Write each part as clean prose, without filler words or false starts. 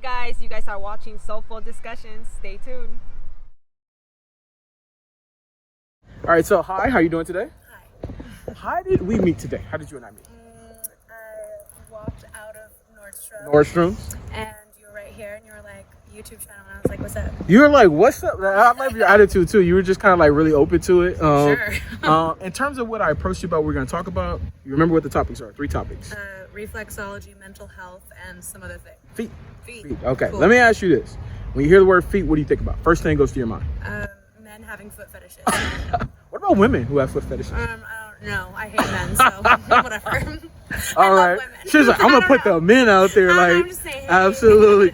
guys, you guys are watching Soulful Discussions. Stay tuned. All right, so hi, how you doing today? Hi. How did we meet today? How did you and I meet? I walked out of Nordstrom's. and you were right here, and you were like, YouTube channel, and I was like, what's up? You were like, what's up? I love your attitude too. You were just kind of like really open to it. Sure. In terms of what I approached you about, we're going to talk about, you remember what the topics are? 3 topics. Reflexology, mental health, and some other thing. Feet. Okay, Cool. let me ask you this. When you hear the word feet, what do you think about? First thing goes to your mind. Men having foot fetishes. What about women who have foot fetishes? I don't know. I hate men, so whatever. All right. She's like, I'm gonna put the men out there, I'm like, just saying. absolutely.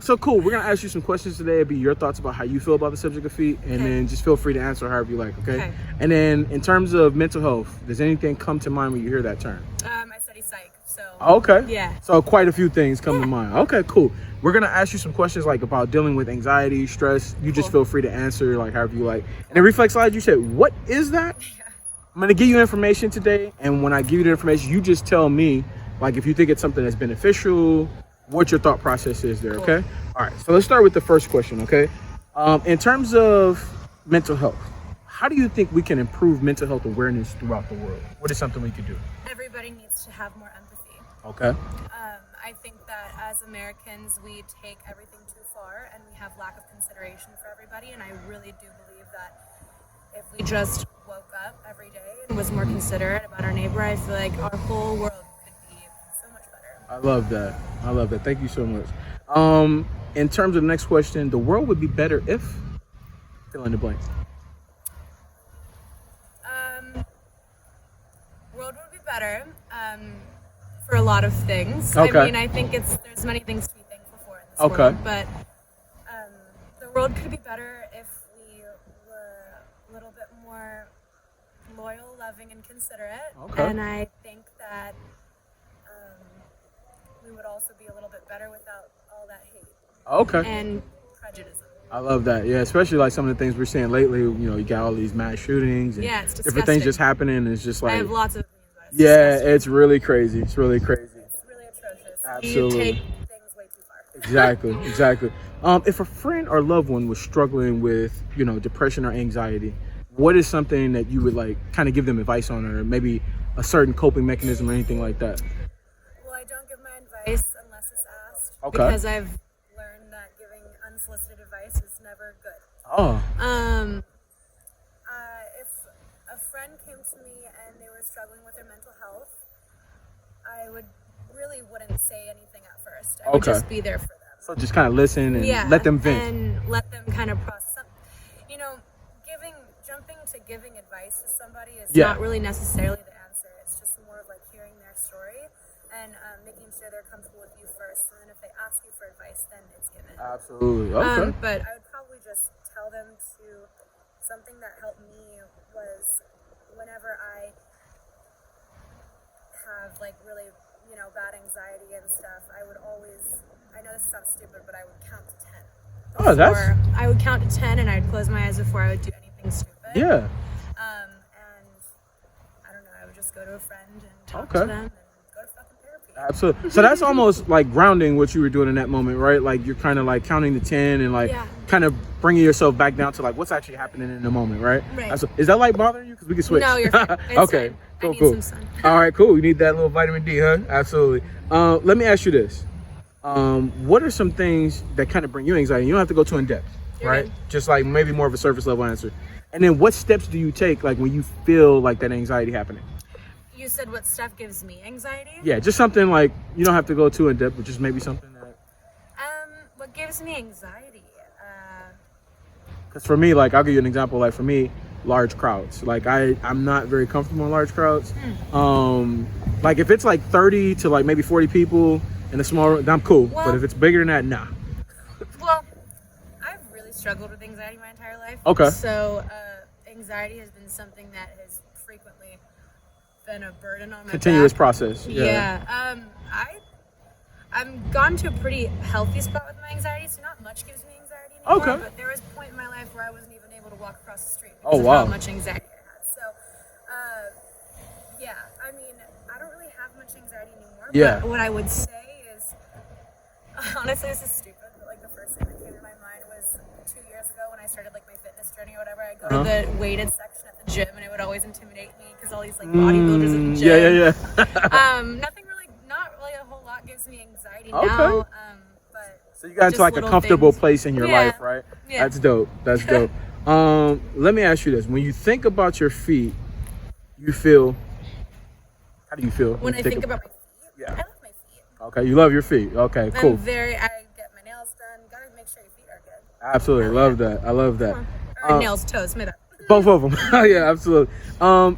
So cool. We're gonna ask you some questions today. It'll be your thoughts about how you feel about the subject of feet, and then just feel free to answer however you like. Okay. And then in terms of mental health, does anything come to mind when you hear that term? I study psych, so. Okay. Yeah. So quite a few things come to mind. Okay, cool. We're gonna ask you some questions like about dealing with anxiety, stress. You just feel free to answer like however you like. And then reflexology, you said, what is that? I'm gonna give you information today, and when I give you the information, you just tell me like if you think it's something that's beneficial, what your thought process is there. Okay. All right. So let's start with the first question. Okay. In terms of mental health, how do you think we can improve mental health awareness throughout the world? What is something we could do? Everybody needs to have more empathy. Okay. I think that as Americans, we take everything too far, and we have lack of consideration for everybody. And I really do believe that if we just woke up every day and was more considerate about our neighbor, I feel like our whole world could be so much better. I love that. I love that. Thank you so much. In terms of the next question, the world would be better if fill in the blank. World would be better for a lot of things. Okay. I mean, I think there's many things to be thankful for in this world, but the world could be better if we were a little bit more loyal, loving, and considerate. Okay. And I think that we would also be a little bit better without all that hate Okay. and prejudice. I love that. Yeah, especially like some of the things we're seeing lately. You know, you got all these mass shootings and Yeah, it's different things disgusting. just happening. And it's just like, I have lots of opinions about it. It's yeah, disgusting. it's really crazy. It's really crazy. It's really atrocious. Absolutely. You take things way too far. Exactly. If a friend or loved one was struggling with, you know, depression or anxiety, what is something that you would like kind of give them advice on, or maybe a certain coping mechanism or anything like that? Well, I don't give my advice unless it's asked. Okay. Because I've learned that giving unsolicited advice is never good. Oh. If a friend came to me and they were struggling with their mental health, I wouldn't say anything at first. I would just be there for them. So just kind of listen and let them vent. And let them kind of process. Jumping to giving advice to somebody is not really necessarily the answer. It's just more of like hearing their story and making sure they're comfortable with you first. And then if they ask you for advice, then it's given. Absolutely. Okay. But I would probably just tell them to, something that helped me was whenever I have like really, bad anxiety and stuff, I would always, I know this sounds stupid, but I would count to 10. I would count to 10 and I would close my eyes before I would do anything stupid. Yeah. And I don't know, I would just go to a friend and talk to them and go to fucking therapy. Absolutely. So that's almost like grounding what you were doing in that moment, right? Like you're kind of like counting to 10 and like kind of bringing yourself back down to like what's actually happening in the moment, right? Right. Is that light bothering you? Because we can switch. No, you're fine. It's Okay. fine. Cool. I need some sun. All right. Cool. You need that little vitamin D, huh? Absolutely. Let me ask you this. What are some things that kind of bring you anxiety? You don't have to go too in depth, right? Just like maybe more of a surface level answer. And then what steps do you take like when you feel like that anxiety happening? You said what stuff gives me anxiety? Yeah, just something like, you don't have to go too in depth, but just maybe something that... What gives me anxiety? Because for me, like, I'll give you an example. Like for me, large crowds. Like I'm not very comfortable in large crowds. Like if it's like 30 to like maybe 40 people in a small room, I'm cool. But if it's bigger than that, nah. Well, I've really struggled with anxiety my entire life. Okay. So anxiety has been something that has frequently been a burden on my Continuous back. process. I've gone to a pretty healthy spot with my anxiety, so not much gives me anxiety anymore. Okay. But there was a point in my life where I wasn't even able to walk across the street Oh, because of wow. how much anxiety I had. So, I don't really have much anxiety anymore. Yeah. But what I would say is, Honestly, this is stupid, but like the first thing that came to my mind was 2 years ago when I started like my fitness journey or whatever. I'd go to the weighted section at the gym, and it would always intimidate me because all these like bodybuilders at the gym. Nothing really, not really a whole lot gives me anxiety now. But so you got into like a comfortable place in your life, right? Yeah. That's dope. That's dope. Let me ask you this: when you think about your feet, you feel. How do you feel when I think about my feet? Yeah. I love my feet. Okay, you love your feet. Okay, cool. I get my nails done. Gotta make sure your feet are good. Absolutely, love that. I love that. Or nails, toes, made up. Both of them. Yeah, absolutely.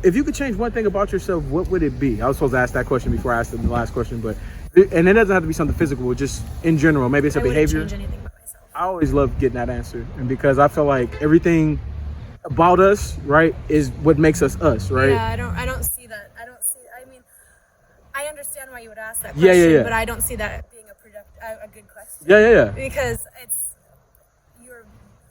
If you could change one thing about yourself, what would it be? I was supposed to ask that question before I asked the last question, but and it doesn't have to be something physical, just in general. Maybe it's a behavior. Change anything about myself. I always love getting that answer, and because I feel like everything about us, right, is what makes us us, right? Yeah, I don't see that. I mean, I understand why you would ask that question, but I don't see that being a good question. Yeah. Because you were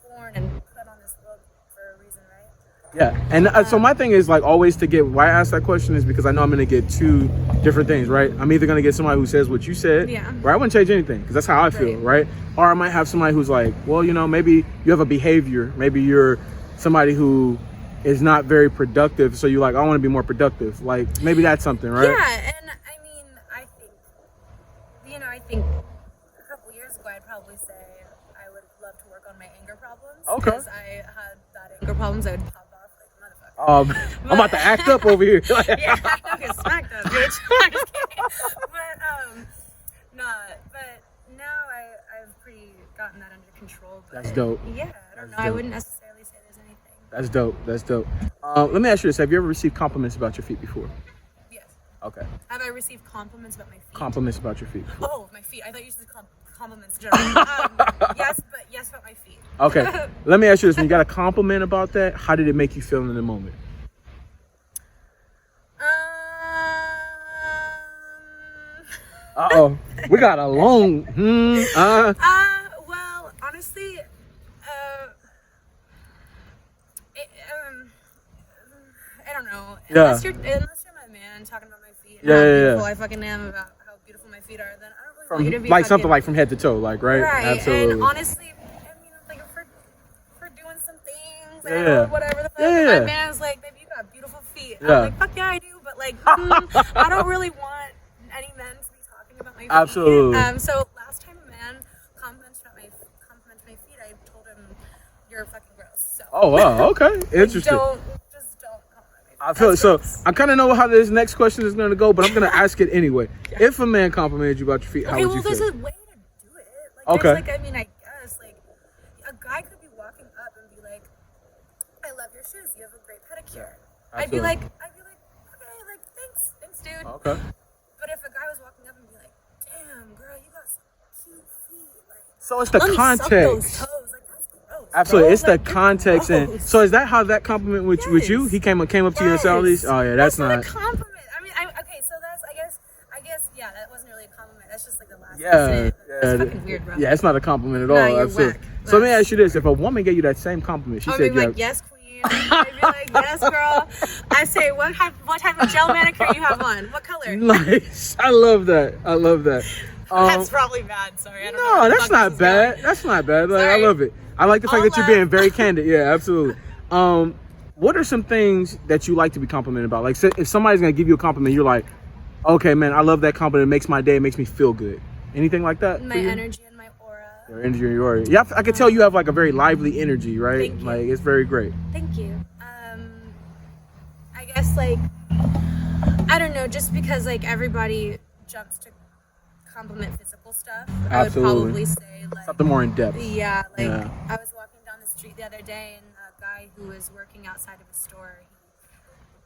born and put on this world for a reason, right? Yeah, and so my thing is like always to get why I ask that question is because I know I'm gonna get two different things, right? I'm either gonna get somebody who says what you said, right? I wouldn't change anything because that's how I feel, right? Or I might have somebody who's like, well, you know, maybe you have a behavior, maybe you're somebody who is not very productive, so you're like, I want to be more productive. Like maybe that's something, right? Yeah, and I mean, I think a couple years ago I'd probably say I would love to work on my anger problems. Okay. Because I had bad anger problems, I would pop off like a motherfucker. I'm about to act up over here. Yeah, I get smacked up, bitch. I'm just kidding. But now I've pretty gotten that under control. But that's dope. Yeah, I don't know. I wouldn't necessarily say there's anything. That's dope. That's dope. Let me ask you this: have you ever received compliments about your feet before? Yes. Okay. Have I received compliments about my feet? Compliments about your feet. Oh, my feet. I thought you said compliments generally. Yes, about my feet. Okay. Let me ask you this: when you got a compliment about that, how did it make you feel in the moment? We got a long. Well, honestly, I don't know. Unless you're my man talking about my feet and how beautiful I fucking am about how beautiful my feet are, then I don't really want you to be like something like from head to toe, like right? Absolutely. And honestly, I mean, like if we're doing some things, or whatever the fuck, my man's like, baby, you got beautiful feet. I'm like, fuck yeah, I do, but like, I don't really want any men to be talking about my feet. Absolutely. So last time a man complimented my feet, I told him, you're fucking gross. So. Oh wow, okay, interesting. Don't compliment me. I feel so. I kind of know how this next question is going to go, but I'm going to ask it anyway. If a man complimented you about your feet, how would you feel? There's a way to do it. Like, I guess like a guy could be walking up and be like, "I love your shoes. You have a great pedicure." I'd be like, okay, like thanks, dude. Okay. But if a guy was walking up and be like, "Damn, girl, you got some cute feet," like, so it's the context. Suck those toes. Like, that's gross. Absolutely, bro. it's the context, and so is that how that compliment with you? He came up to you and said all these. Oh yeah, that's not a compliment. I mean, okay, so that's I guess yeah, that wasn't really a compliment. That's just like the last. That's fucking weird, bro. Yeah, it's not a compliment at all. You're absolutely. whack. So let me ask you this: if a woman gave you that same compliment, she said, like, yes, queen. I'd be like, yes, girl. I say, what type of gel manicure you have on? What color? Nice. I love that. That's probably bad. Sorry, I don't know. No, that's not bad. That's not bad. Like, I love it. I like the fact that you're being very candid. Yeah, absolutely. What are some things that you like to be complimented about? Like, if somebody's gonna give you a compliment, you're like, okay, man, I love that compliment. It makes my day. It makes me feel good. Anything like that? My energy and my aura. Your energy and your aura. Yeah, I can tell you have like a very lively energy, right? Thank you. Like, it's very great. Thank you. I guess like I don't know, just because like everybody jumps to compliment physical stuff, Absolutely. I would probably say like Something more in depth. Yeah, like I was walking down the street the other day and a guy who was working outside of a store,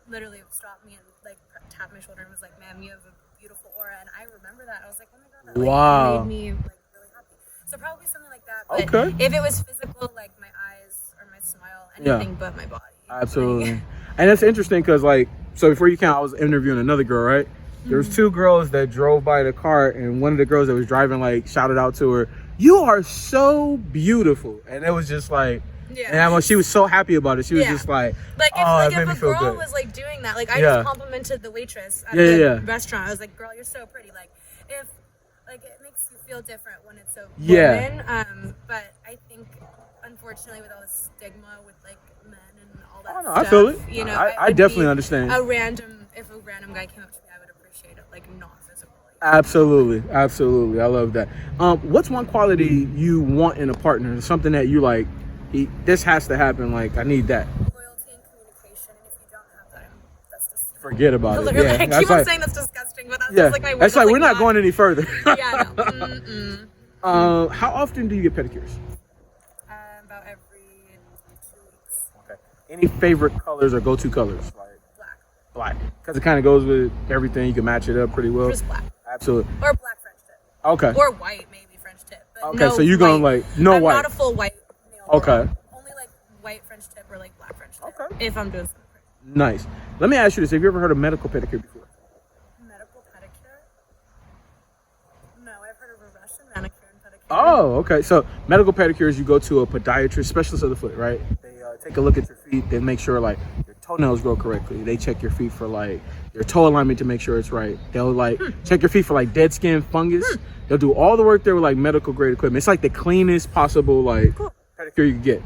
he literally stopped me and like tapped my shoulder and was like, "Ma'am, you have a beautiful aura." And I remember that. I was like, "Oh my god, that like, made me like really happy." So probably something like that. But if it was physical, like my eyes or my smile, anything but my body. Absolutely. And it's interesting because like, so before you count, I was interviewing another girl, right? There was two girls that drove by the car, and one of the girls that was driving like shouted out to her, "You are so beautiful," and it was just like, and she was so happy about it. She was just like, if a girl was like doing that, like I just complimented the waitress at the restaurant. I was like, "Girl, you're so pretty." Like if like it makes you feel different when it's a Yeah. woman. But I think, unfortunately, with all the stigma with like men and all that Oh, no, stuff, I feel it. you know, I would definitely be understand. If a random guy came up to me, I would appreciate it, like not physically. Absolutely, absolutely. I love that. What's one quality you want in a partner? Something that you like, this has to happen. Like, I need that. Loyalty and communication. And if you don't have that, that's just Forget about it. literally. Yeah, I that's keep on like, saying that's disgusting, but that's yeah, just like my word. that's like we're not going any further. Yeah, no. Mm-mm. How often do you get pedicures? About every 2 weeks. Okay. Any favorite colors or go-to colors? Like Black. because it kind of goes with everything. You can match it up pretty well. Just black. Absolutely. Or black French tip. Okay. Or white, maybe French tip. But Okay, no so you're going white. like no I'm white. not a full white nail. Okay. Only like white French tip or like black French tip. Okay. If I'm doing something crazy. Nice. Let me ask you this: have you ever heard of medical pedicure before? Medical pedicure? No, I've heard of a Russian manicure and pedicure. Oh, okay. So medical pedicures, you go to a podiatrist, specialist of the foot, right? They take a look at your feet. They make sure like your toenails grow correctly. They check your feet for like your toe alignment to make sure it's right. They'll like check your feet for like dead skin, fungus. They'll do all the work there with like medical grade equipment. It's like the cleanest possible like pedicure you can get.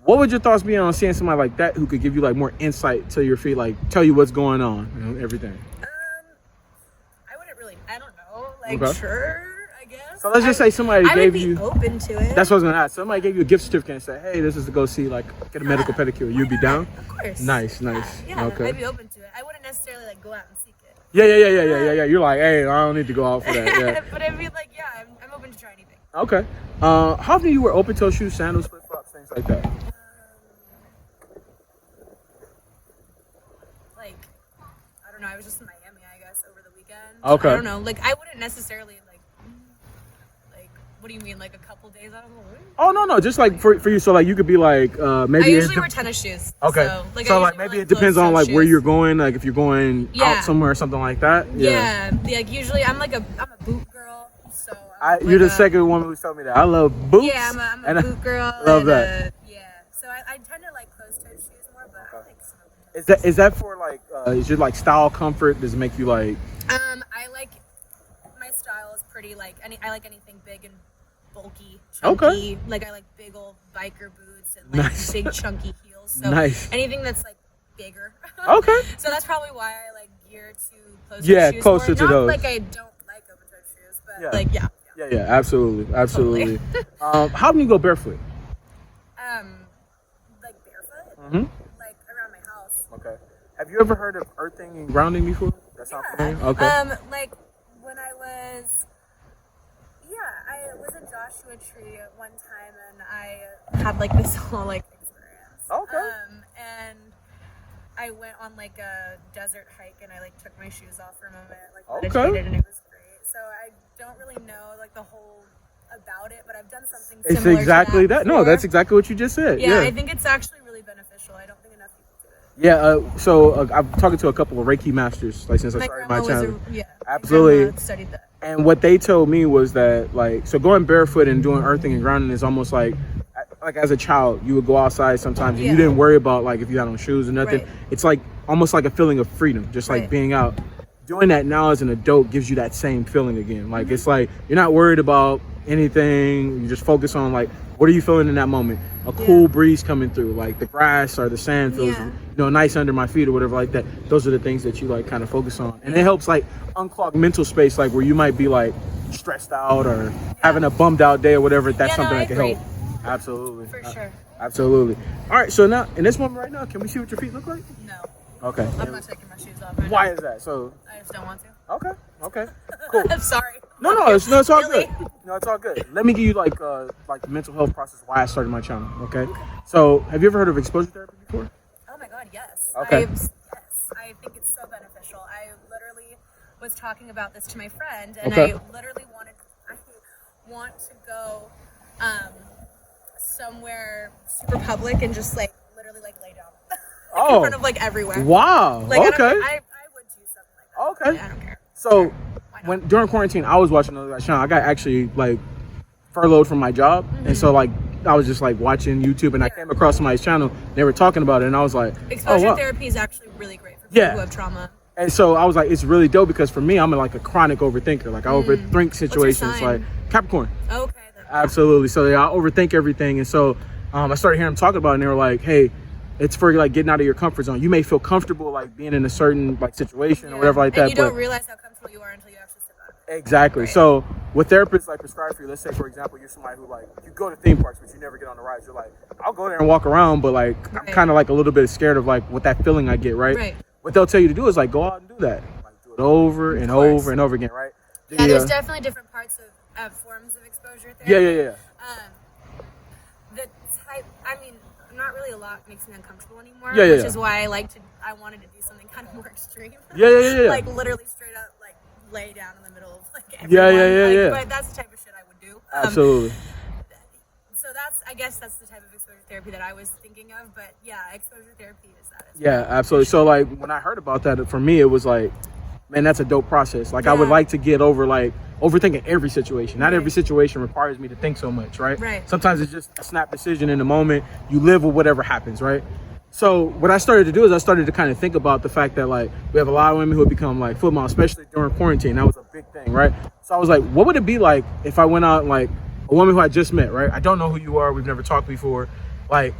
What would your thoughts be on seeing somebody like that who could give you like more insight to your feet, like tell you what's going on, you know, everything? I wouldn't really. I don't know. Like Okay. sure, I guess. So let's just say somebody I gave would be you. open to it. That's what I was gonna ask. Somebody gave you a gift certificate and said, "Hey, this is to go see like get a medical pedicure." You'd be down? Of course. Nice. Yeah, Okay. I'd be open to it. I wouldn't necessarily like go out and seek it. Yeah. You're like, hey, I don't need to go out for that. Yeah. But I'd be like, yeah, I'm open to try anything. Okay. How often do you wear open toe shoes, sandals, flip flops, things like that? Like, I don't know. I was just in Miami, I guess, over the weekend. Okay. I don't know. Like, I wouldn't necessarily like. What do you mean, like a couple days out of the week? Oh no, just like for you. So like you could be like maybe. I usually wear tennis shoes. Okay. So like, So I like usually maybe wear it depends closed-toe on like where shoes. you're going. Like if you're going Yeah. out somewhere or something like that. Yeah. Like usually I'm a boot girl. So You're the second woman who's told me that. I love boots. Yeah, I'm and a boot girl. love and, that. Yeah. So I tend to like closed-toe shoes more, but I like some open toe. Is that for like is your like style comfort? Does it make you like? I like my style is pretty like I like anything big and bulky, chunky. Okay. Like I like big old biker boots and like Nice. big chunky heels. So Nice. anything that's like bigger. Okay. So that's probably why I like gear to closed Yeah, shoes closer more. to Not those. like I don't like open toe shoes, but Yeah. like yeah. Yeah, absolutely. How can you go barefoot? Like barefoot. Mm-hmm. Like around my house. Okay. Have you ever heard of earthing and grounding before? That sound familiar? Okay. Like when I was in Joshua Tree at one time, and I had like this whole like experience. Okay. And I went on like a desert hike, and I like took my shoes off for a moment, like Okay. meditated, and it was great. So I don't really know like the whole about it, but I've done something It's similar exactly to that. No, before. that's exactly what you just said. Yeah, I think it's actually really beneficial. I don't think enough people do it. Yeah. So I'm talking to a couple of Reiki masters, like since I My started grandma my channel. my Absolutely. grandma studied that. And what they told me was that like so going barefoot and doing earthing and grounding is almost like as a child you would go outside sometimes and you Yeah. didn't worry about like if you had on shoes or nothing. Right. It's like almost like a feeling of freedom, just like Right. being out. Doing that now as an adult gives you that same feeling again. Like Mm-hmm. it's like you're not worried about anything. You just focus on like what are you feeling in that moment? A cool breeze coming through, like the grass or the sand feels nice under my feet or whatever like that. Those are the things that you like kind of focus on. And it helps like unclog mental space, like where you might be like stressed out or having a bummed out day or whatever. That's something that can agree. help. Absolutely. For sure. Absolutely. All right, so now in this moment right now, can we see what your feet look like? No, Okay. I'm not taking my shoes off. Right Why now. is that? So I just don't want to. okay. Cool. I'm sorry. No, it's all Really? good. No, it's all good. Let me give you like the mental health process why I started my channel. Okay. So have you ever heard of exposure therapy before? Oh my God, yes. Okay. Yes, I think it's so beneficial. I literally was talking about this to my friend, and Okay. I want to go somewhere super public and just like literally like lay down in front of like everywhere. Wow. Like, I okay. would do something like that. Okay. I don't care. So when during quarantine, I was watching another channel. I got actually like furloughed from my job, and so like I was just like watching YouTube, and I came across somebody's channel. They were talking about it, and I was like, Exposure oh, wow. therapy is actually really great for people who have trauma. And so I was like, it's really dope because for me, I'm like a chronic overthinker. Like I overthink situations. Like Capricorn. Okay. Absolutely. So yeah, I overthink everything. And so I started hearing them talking about it, and they were like, hey, it's for like getting out of your comfort zone. You may feel comfortable like being in a certain like situation or whatever like that. And you don't realize how comfortable you are until you actually step out of it. Exactly. Right. So what therapists like prescribe for you, let's say for example, you're somebody who like, you go to theme parks, but you never get on the rides. You're like, I'll go there and walk around, but like, I'm kind of like a little bit scared of like what that feeling I get, right? What they'll tell you to do is like, go out and do that. Like do it over and over and over again, right? Yeah, there's definitely different parts of forms of exposure therapy. Yeah. The type, I mean, not really a lot makes me uncomfortable anymore. Which is why I wanted to do something kind of more extreme. Yeah. Like literally straight up, like lay down in the middle of like everyone. Yeah. But that's the type of shit I would do. Absolutely. So I guess that's the type of exposure therapy that I was thinking of. But yeah, exposure therapy is that. Yeah, absolutely. So like when I heard about that, for me it was like, man, that's a dope process. Like I would like to get over like overthinking every situation. Not every situation requires me to think so much, right? Sometimes it's just a snap decision in the moment. You live with whatever happens, right? So what I started to do is I started to kind of think about the fact that like we have a lot of women who become like foot models, especially during quarantine. That was a big thing, right? So I was like, what would it be like if I went out and like a woman who I just met, right? I don't know who you are. We've never talked before. Like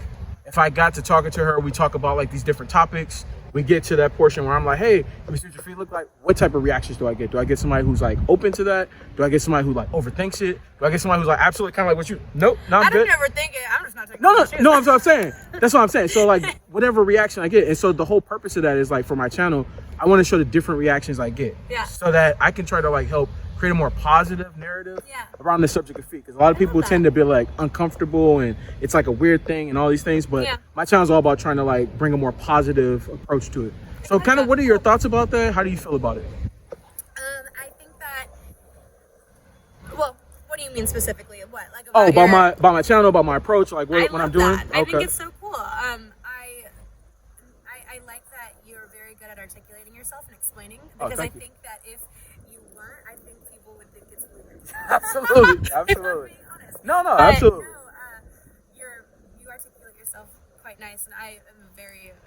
if I got to talking to her, we talk about like these different topics. We get to that portion where I'm like, hey, let me see what your feet look like. What type of reactions do I get? Do I get somebody who's like open to that? Do I get somebody who like overthinks it? Do I get somebody who's like absolutely kind of like what you? Nope, not good. I don't ever think it. I'm just not taking No. That's what I'm saying. That's what I'm saying. So like whatever reaction I get, and so the whole purpose of that is like for my channel, I want to show the different reactions I get, so that I can try to like help create a more positive narrative around the subject of feet, because a lot of people tend to be like uncomfortable and it's like a weird thing and all these things, but my channel is all about trying to like bring a more positive approach to it. So kind of what are your thoughts about that? How do you feel about it? I think that, well, what do you mean specifically? What, like about my channel, about my approach, like what I'm doing? I think it's so cool. I like that you're very good at articulating yourself and explaining, because I think that if you weren't, I think people would think it's weird. Absolutely. If I'm being honest. No, absolutely. You articulate yourself quite nice, and I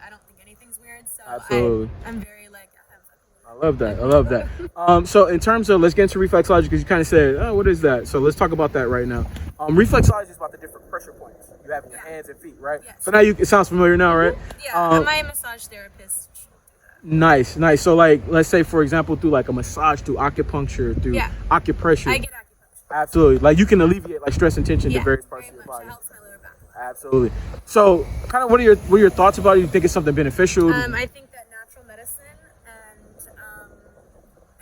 don't think anything's weird, so absolutely. I'm very like, I love that. So in terms of, let's get into reflexology, because you kind of said, oh, what is that? So let's talk about that right now. Reflexology is about the different pressure points you have in your hands and feet, right? Yes. So now it sounds familiar now, right? Am I a massage therapist? Nice. So like, let's say for example, through like a massage, through acupuncture, through acupressure. I get acupuncture. Absolutely. Like you can alleviate like stress and tension to various parts of your body. It helps my lower back. Absolutely. So kind of what are your thoughts about it? You think it's something beneficial? I think that natural medicine and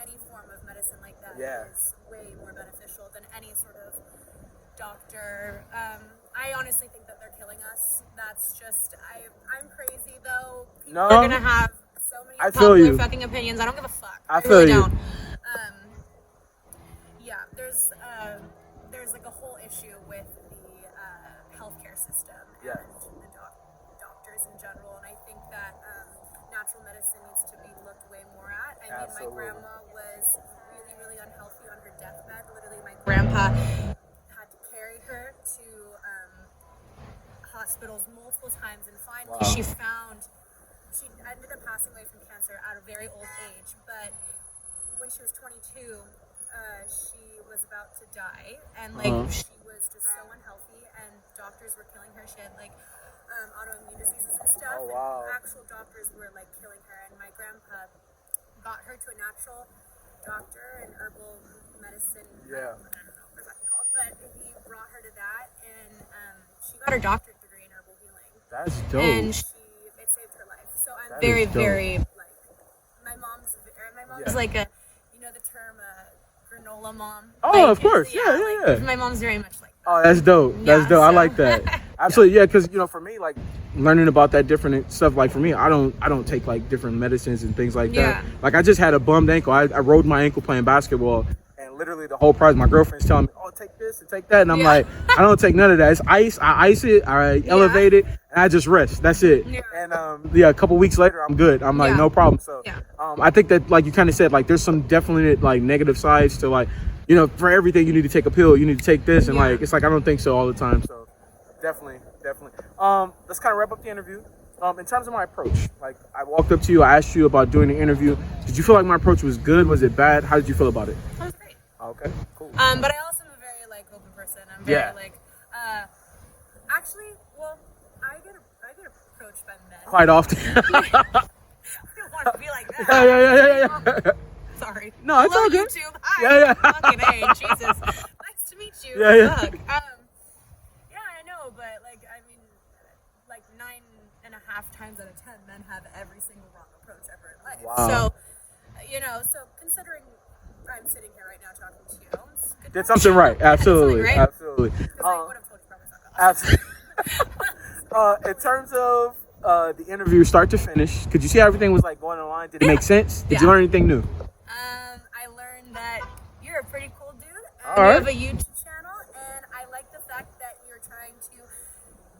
any form of medicine like that is way more beneficial than any sort of doctor. I honestly think that they're killing us. That's just, I'm crazy though. People are gonna have so many popular fucking opinions. I don't give a fuck. I really don't. There's like a whole issue with the healthcare system and the doctors in general, and I think that natural medicine needs to be looked way more at. I mean, my grandma was really, really unhealthy on her deathbed. Literally, my grandpa had to carry her to hospitals multiple times, and finally she ended up passing away from cancer at a very old age, but when she was 22, she was about to die, and like she was just so unhealthy, and doctors were killing her. She had like autoimmune diseases and stuff. And actual doctors were like killing her, and my grandpa got her to a natural doctor, an herbal medicine. I don't know what that's called, but he brought her to that, and she got her doctorate degree in herbal healing. That's dope. And it saved her life. So I'm very, very like, my mom's like a, you know the term granola mom. Oh, like, of course. Yeah. Like, my mom's very much like that. Oh, that's dope. That's dope. I like that. Absolutely. Yeah, because for me, like learning about that different stuff, like for me, I don't take like different medicines and things like that. Like I just had a bummed ankle. I rolled my ankle playing basketball, and literally the whole process, my girlfriend's telling me, oh, take this and take that, and I'm like, I don't take none of that. It's ice. I ice it, I elevate it, and I just rest. That's it. And a couple weeks later, I'm good. I'm like, no problem. So I think that, like you kind of said, like there's some definitely like negative sides to like, for everything you need to take a pill, you need to take this, and like it's like I don't think so all the time. So definitely. Let's kind of wrap up the interview. In terms of my approach, like I walked up to you, I asked you about doing the interview. Did you feel like my approach was good? Was it bad? How did you feel about it? That was great. Okay, cool. But I also am a very like open person. I'm very actually, well, I get approached by men. Quite often. I don't want to be like that. Yeah. Sorry. No, it's Hello, all good. YouTube. Hi. Yeah. Fucking A, Jesus. Nice to meet you. Yeah. Fuck. Yeah, I know, but like, I mean, like 9.5 times out of 10, men have every single wrong approach ever in life. Wow. So, so considering I'm sitting here right now talking to you, it's good. Did something right. Absolutely. Right? Absolutely. Because I would have told you probably fuck off. Absolutely. In terms of the interview, start to finish, could you see how everything was like going online? Did it make sense? Did you learn anything new? I learned that you're a pretty cool dude. And All right. You have a YouTube channel, and I like the fact that you're trying to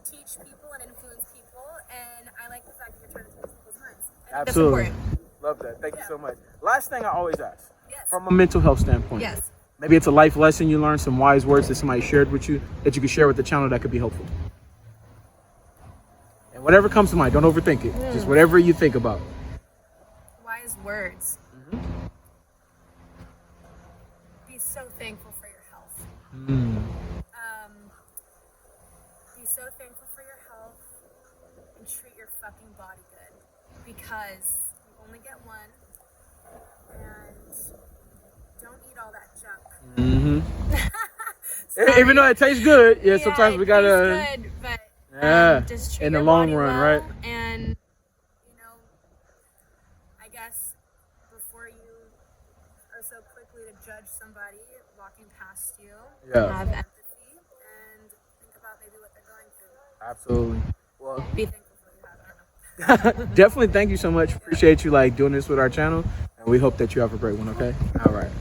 teach people and influence people, and I like the fact that you're trying to change people's minds. I think Absolutely. that's important. Love that. Thank you so much. Last thing I always ask, Yes. from a mental health standpoint. Yes. Maybe it's a life lesson you learned, some wise words that somebody shared with you that you could share with the channel that could be helpful. And whatever comes to mind, don't overthink it. Just whatever you think about. Wise words. Be so thankful for your health. Be so thankful for your health and treat your fucking body good, because you only get one, and don't eat all that junk. Even though it tastes good, sometimes it we gotta. tastes good, but just treat in the your long body run, well, right? And I guess before you are so quickly to judge somebody walking past you, have empathy and think about maybe what they're going through. Absolutely. Well, Be thankful for what you have. I don't know. definitely thank you so much. Appreciate you like doing this with our channel, and we hope that you have a great one. Okay. All right.